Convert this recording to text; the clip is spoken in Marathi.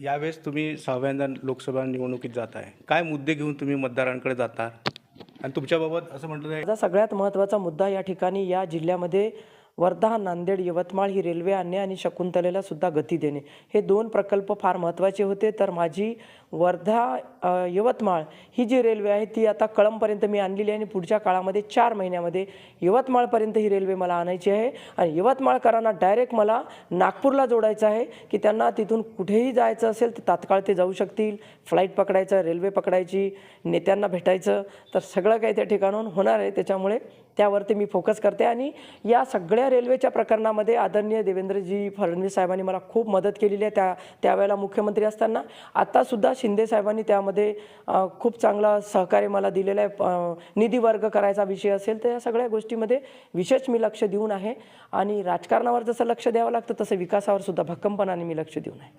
यावेळेस तुम्ही 6व्यांदा लोकसभा निवडणुकीत जात आहे. काय मुद्दे घेऊन तुम्ही मतदारांकडे जाता आणि तुमच्याबाबत असं म्हटलं जाईल माझा सगळ्यात महत्त्वाचा मुद्दा या ठिकाणी या जिल्ह्यामध्ये वर्धा, नांदेड, यवतमाळ ही रेल्वे आणणे आणि शकुंतलेला सुद्धा गती देणे, हे 2 प्रकल्प फार महत्त्वाचे होते. तर माझी वर्धा यवतमाळ ही जी रेल्वे आहे ती आता कळंबपर्यंत मी आणलेली आहे आणि पुढच्या काळामध्ये 4 महिन्यामध्ये यवतमाळपर्यंत ही रेल्वे मला आणायची आहे आणि यवतमाळकरांना डायरेक्ट मला नागपूरला जोडायचं आहे की त्यांना तिथून कुठेही जायचं असेल तर तात्काळ ते जाऊ शकतील. फ्लाईट पकडायचं, रेल्वे पकडायची, नेत्यांना भेटायचं, तर सगळं काही त्या ठिकाणाहून होणार आहे. त्याच्यामुळे त्यावरती मी फोकस करते आणि या सगळ्या रेल्वेच्या प्रकरणामध्ये आदरणीय देवेंद्रजी फडणवीस साहेबांनी मला खूप मदत केलेली आहे. त्यावेळेला मुख्यमंत्री असताना आत्तासुद्धा शिंदे साहेबांनी त्यामध्ये खूप चांगला सहकार्य मला दिलेलं आहे. निधी वर्ग करायचा विषय असेल तर या सगळ्या गोष्टीमध्ये विशेष मी लक्ष देऊन आहे आणि राजकारणावर जसं लक्ष द्यावं लागतं तसं विकासावर सुद्धा भक्कमपणाने मी लक्ष देऊन आहे.